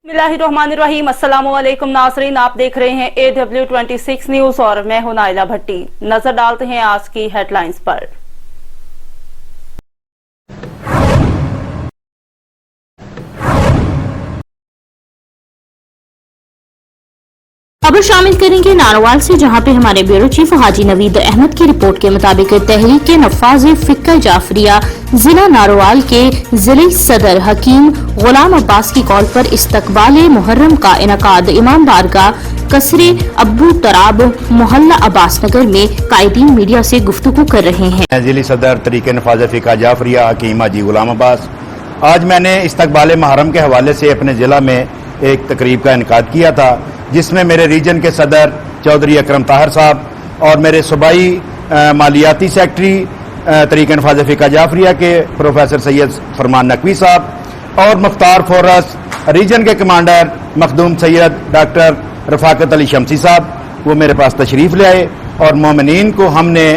बिस्मिल्लाहिर्रहमानिर्रहीम। अस्सलामुअलैकुम नाज़रीन, आप देख रहे हैं AW26 न्यूज और मैं हूं नाइला भट्टी। नजर डालते हैं आज की हेडलाइंस पर। खबर शामिल करेंगे नारोवाल से, जहां पे हमारे ब्यूरो चीफ हाजी नवीद अहमद की रिपोर्ट के मुताबिक तहरीक नफाज फिक्का जाफरिया जिला नारोवाल के जिले सदर हकीम गुलाम अब्बास की कॉल पर इस्तकबाल मुहर्रम का इनकाद इमाम बारगाह कसरे अब्बू तराब मोहल्ला अब्बास नगर में कायदीन मीडिया से गुफ्तगू कर रहे हैं। जिले सदर तहरीक नफाज फिक्का जाफरिया हकीम हाजी गुलाम अब्बास, आज मैंने इस्तकबाल मुहर्रम के हवाले से अपने जिला में एक तकरीब का इनकाद किया था, जिसमें मेरे रीजन के सदर चौधरी अकरम ताहर साहब और मेरे सूबाई मालियाती सेक्रेटरी तहरीक नफाज फिक्का जाफरिया के प्रोफेसर सैयद फरमान नकवी साहब और मुख्तार फोरस रीजन के कमांडर मखदूम सैयद डॉक्टर रफाकत अली शमसी साहब, वो मेरे पास तशरीफ़ ले आए और मोमिनीन को हमने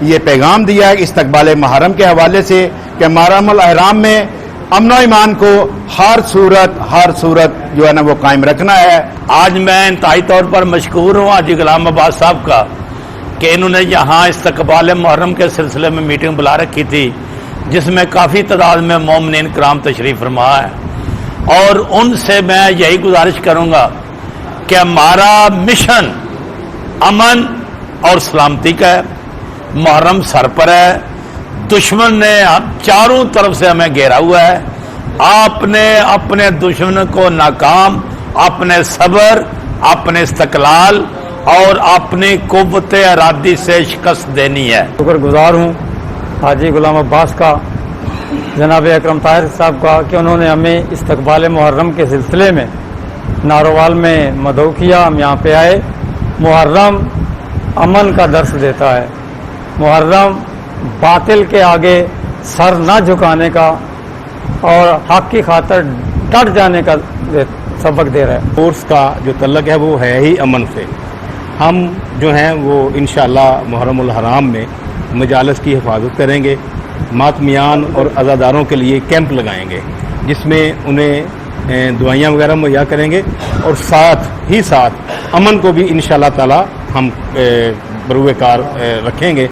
ये पैगाम दिया है इस्तकबाल मुहर्रम के हवाले से कि मुहर्रम अल अहराम में अमन व ईमान को हर सूरत जो है ना वो कायम रखना है। आज मैं इंतहाई तौर पर मशकूर हूँ हाजी गुलाम अब्बास साहब का कि इन्होंने यहाँ इस्तकबाल मुहर्रम के सिलसिले में मीटिंग बुला रखी थी, जिसमें काफ़ी तादाद में मोमिनीन कराम तशरीफ़ फरमा है। और उनसे मैं यही गुजारिश करूँगा कि हमारा मिशन अमन और सलामती का है। मुहर्रम सर पर है, दुश्मन ने चारों तरफ से हमें घेरा हुआ है। आपने अपने दुश्मन को नाकाम, अपने सब्र, अपने इस्तकलाल और अपनी कुव्वत इरादी से शिकस्त देनी है। शुक्रगुजार हूँ हाजी गुलाम अब्बास का, जनाब अकरम ताहिर साहब का, कि उन्होंने हमें इस्तकबाल मुहर्रम के सिलसिले में नारोवाल में मदऊ किया। हम यहाँ पे आए। मुहर्रम अमन का दर्स देता है। मुहर्रम बातिल के आगे सर न झुकाने का और हक की खातर डट जाने का सबक दे रहा है। कोर्स का जो तल्लक है वो है ही अमन से। हम जो हैं वो इंशाअल्लाह मुहर्रम उल हराम में मजालस की हिफाजत करेंगे, मातमियान और अज़ादारों के लिए कैंप लगाएंगे, जिसमें उन्हें दुआइयाँ वगैरह मुहैया करेंगे और साथ ही साथ अमन को भी इंशाअल्लाह ताला हम बरूए कार रखेंगे।